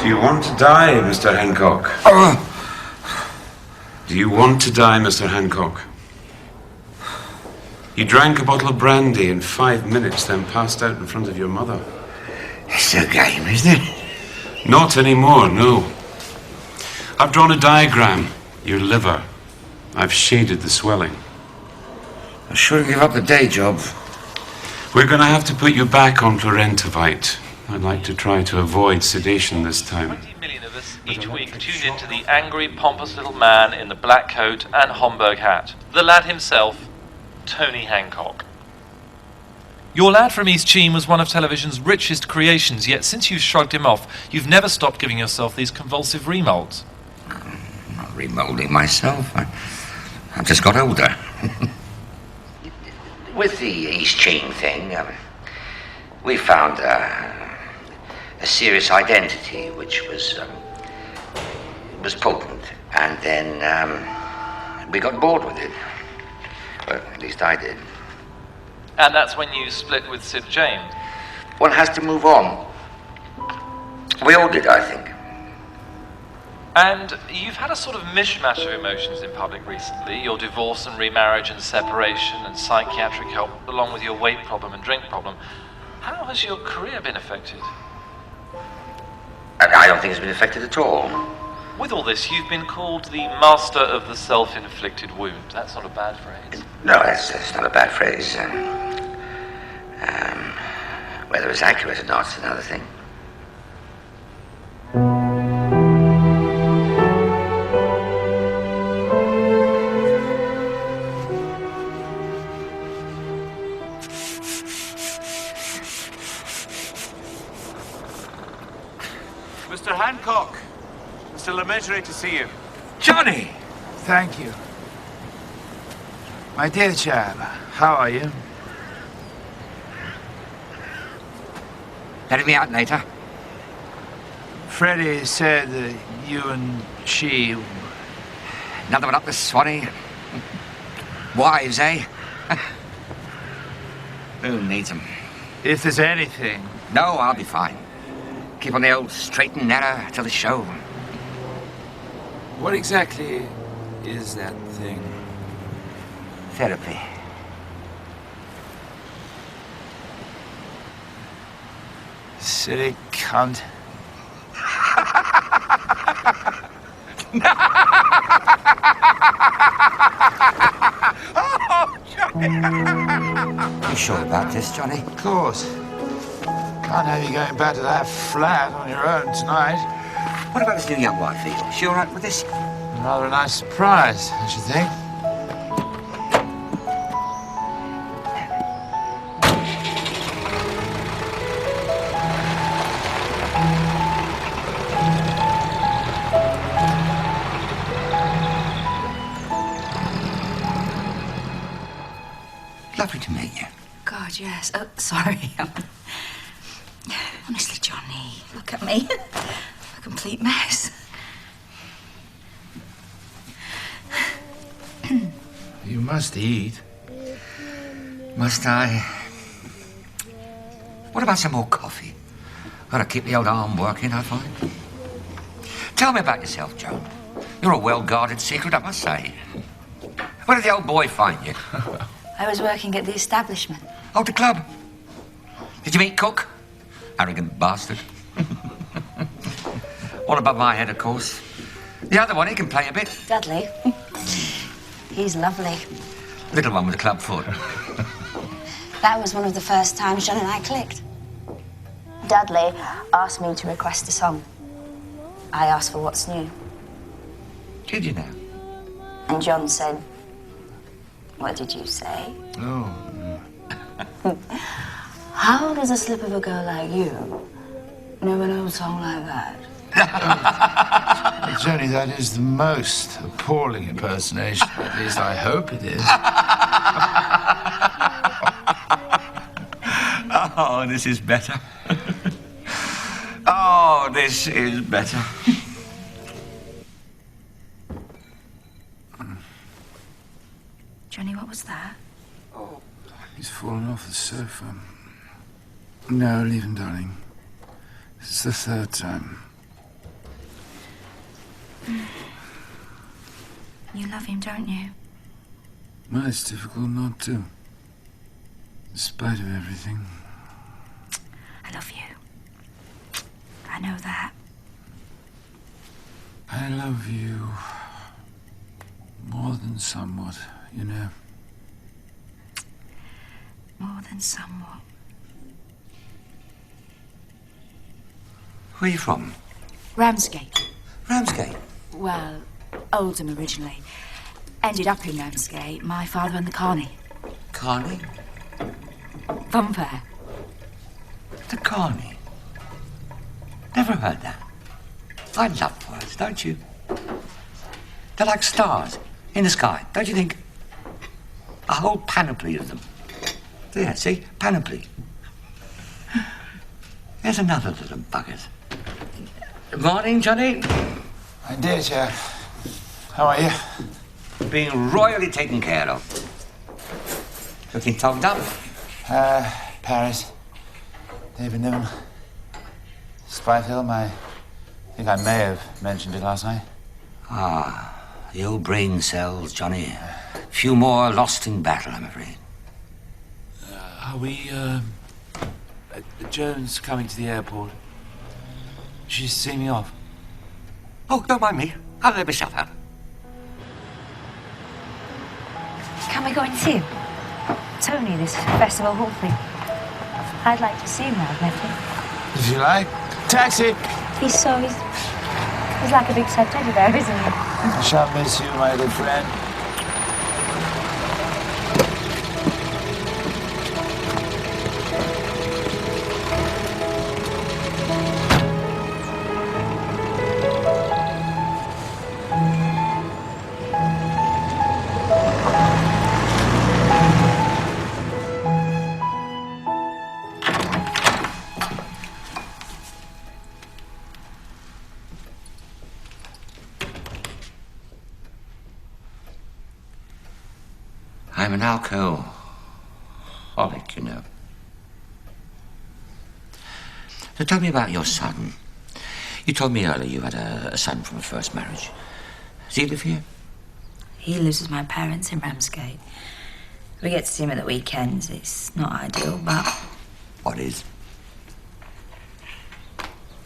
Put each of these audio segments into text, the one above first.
Do you want to die, Mr. Hancock? Do you want to die, Mr. Hancock? You drank a bottle of brandy in 5 minutes, then passed out in front of your mother. It's a game, isn't it? Not anymore, no. I've drawn a diagram. Your liver. I've shaded the swelling. I shouldn't give up the day job. We're going to have to put you back on Florentovite. I'd like to try to avoid sedation this time. 20 million of us each week tune into the angry, pompous little man in the black coat and Homburg hat. The lad himself, Tony Hancock. Your lad from East Cheam was one of television's richest creations, yet since you've shrugged him off, you've never stopped giving yourself these convulsive remolds. I'm not remolding myself. I've just got older. With the East Cheam thing, we found a serious identity which was potent, and then we got bored with it. Well, at least I did. And that's when you split with Sid James. One has to move on. We all did, I think. And you've had a sort of mishmash of emotions in public recently. Your divorce and remarriage and separation and psychiatric help, along with your weight problem and drink problem. How has your career been affected? I don't think it's been affected at all. With all this, you've been called the master of the self-inflicted wound. That's not a bad phrase. No, that's not a bad phrase. Whether it's accurate or not is another thing. Mr. Hancock, Mr. Lemaitre to see you. Johnny! Thank you. My dear chap, how are you? Let me out later. Freddie said that you and she... Another one up the Swanee. Wives, eh? Who needs them? If there's anything... No, I'll be fine. Keep on the old straight and narrow till the show. What exactly is that thing? Therapy. Silly cunt. Oh, Johnny! You sure about this, Johnny? Of course. Can't have you going back to that flat on your own tonight. What about this new young wife, Phil? Is she all right with this? Rather a nice surprise, I should think. Lovely to meet you. God, yes. Oh, sorry. Honestly, Johnny, look at me. A complete mess. You must eat. Must I? What about some more coffee? Gotta keep the old arm working, I find. Tell me about yourself, Joan. You're a well-guarded secret, I must say. Where did the old boy find you? I was working at the establishment. Oh, the club. Did you meet Cook? Arrogant bastard. All above my head, of course. The other one, he can play a bit. Dudley. He's lovely. Little one with a club foot. That was one of the first times John and I clicked. Dudley asked me to request a song. I asked for What's New. Did you now? And John said, what did you say? Oh. How does a slip of a girl like you know an old song like that? Johnny, that is the most appalling impersonation. At least I hope it is. Oh, this is better. Oh, this is better. Johnny, what was that? Oh, he's fallen off the sofa. No, leave him, darling. This is the third time. You love him, don't you? Well, it's difficult not to. In spite of everything. I love you. I know that. I love you more than somewhat, you know. More than somewhat. Where are you from? Ramsgate. Ramsgate? Well, Oldham originally. Ended up in Ramsgate. My father and the Carney. Carney? Funfair. The Carney? Never heard that. I love words, don't you? They're like stars in the sky, don't you think? A whole panoply of them. There, see? Panoply. There's another little buggers. Morning, Johnny. My dear chap. How are you? Being royally taken care of. Looking togged up. Paris. David Niven. Spite Hill, I think I may have mentioned it last night. Ah, the old brain cells, Johnny. Few more lost in battle, I'm afraid. Are we, Joan's coming to the airport. She's seeing me off. Oh, don't mind me. I'll let myself out. Can we go and see him? Tony, this festival hall thing. I'd like to see him now, I've met him. If you like. Taxi! He's like a big sad teddy bear, isn't he? I shall miss you, my good friend. I'm an alcoholic, you know. So tell me about your son. You told me earlier you had a son from a first marriage. Does he live here? He lives with my parents in Ramsgate. We get to see him at the weekends. It's not ideal, but... What is?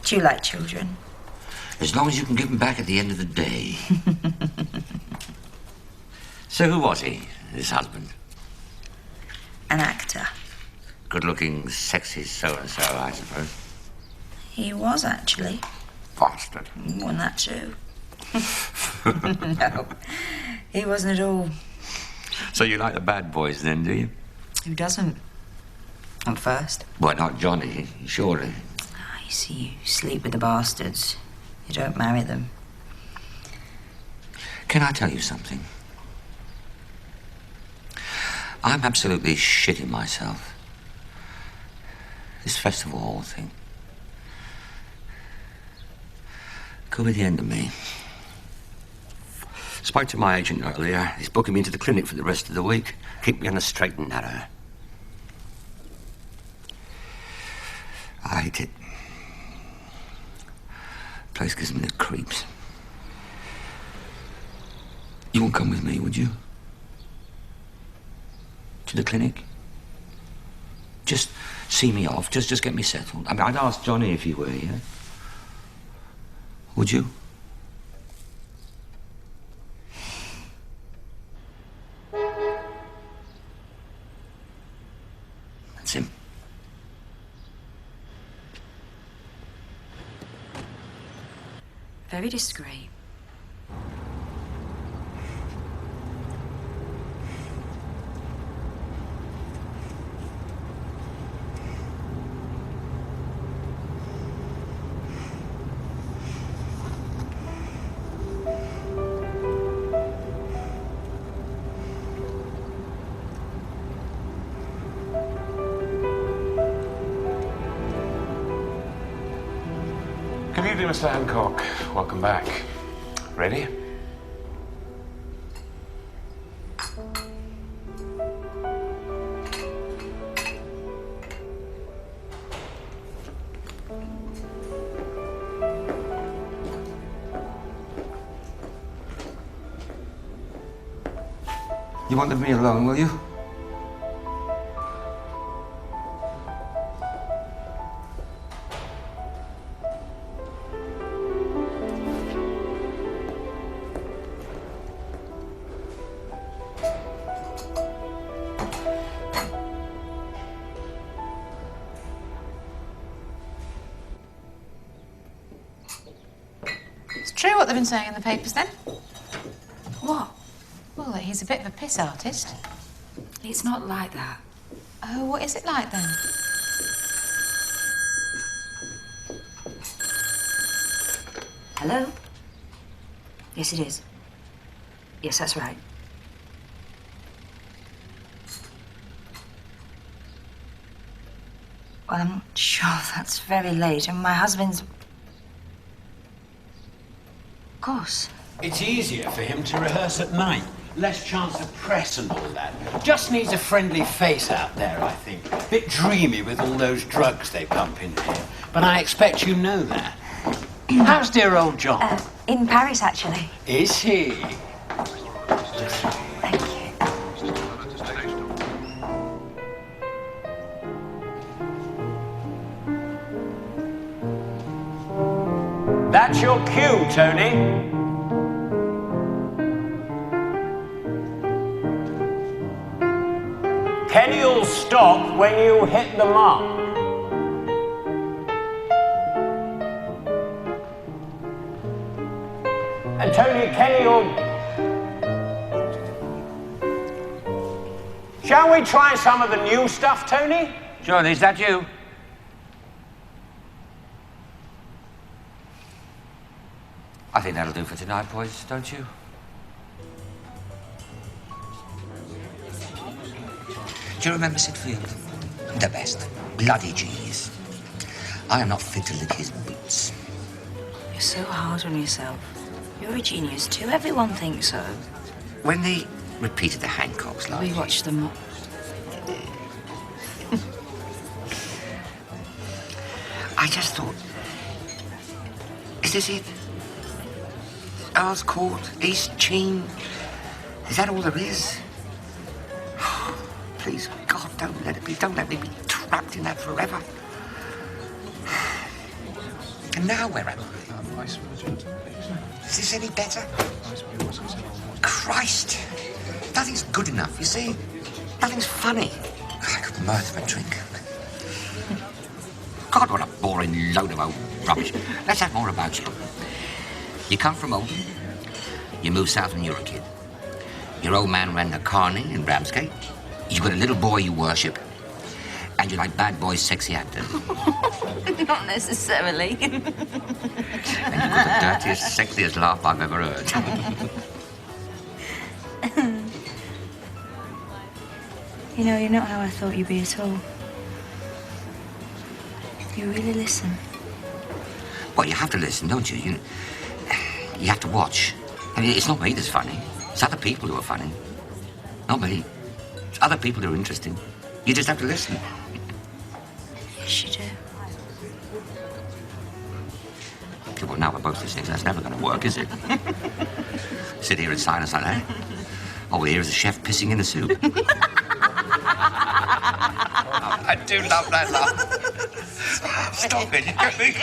Do you like children? As long as you can give them back at the end of the day. So who was he, his husband? An actor. Good-looking, sexy so-and-so, I suppose. He was, actually. Bastard. Wasn't that true? No, he wasn't at all. So you like the bad boys then, do you? Who doesn't? At first. Well, not Johnny, surely. You see, you sleep with the bastards. You don't marry them. Can I tell you something? I'm absolutely shitting myself. This festival hall thing. Could be the end of me. Spoke to my agent earlier. He's booking me into the clinic for the rest of the week. Keep me on the straight and narrow. I hate it. The place gives me the creeps. You won't come with me, would you? To the clinic? Just see me off. Just get me settled. I mean, I'd ask Johnny if he were here. Would you? That's him. Very discreet. Good evening, Mr. Hancock. Welcome back. Ready? You won't leave me alone, will you? It's true what they've been saying in the papers, then? What? Well, that he's a bit of a piss artist. It's not like that. Oh, what is it like, then? Hello? Yes, it is. Yes, that's right. Well, I'm not sure that's very late, and my husband's... Of course. It's easier for him to rehearse at night. Less chance of press and all that. Just needs a friendly face out there, I think. Bit dreamy with all those drugs they pump in here. But I expect you know that. How's dear old John? In Paris, actually. Is he? Thank you. That's your cue, Tony. Kenny'll stop when you hit the mark. And Tony, Kenny'll... Shall we try some of the new stuff, Tony? John, is that you? I think that'll do for tonight, boys, don't you? Do you remember Sitfield? The best. Bloody genius. I am not fit to lick his boots. You're so hard on yourself. You're a genius too. Everyone thinks so. When they repeated the Hancocks last We watched them. I just thought, is this it? Earl's Court, East Cheam. Is that all there is? Please, God, don't let it be. Don't let me be trapped in that forever. And now where am I? Is this any better? Christ! Nothing's good enough, you see? Nothing's funny. I could murder a drink. God, what a boring load of old rubbish. Let's have more about you. You come from Oldham. You moved south when you were a kid. Your old man ran the carny in Ramsgate. You've got a little boy you worship. And you like bad boys, sexy actors. Not necessarily. And you've got the dirtiest, sexiest laugh I've ever heard. You know, you're not how I thought you'd be at all. You really listen. Well, you have to listen, don't you? You have to watch. I mean, it's not me that's funny. It's other people who are funny. Not me. It's other people who are interesting. You just have to listen. Yes, you do. Okay, well, now we're both listening. That's never going to work, is it? Sit here in silence like that. All we hear is the chef pissing in the soup. I do love that laugh. Stop it, you're going.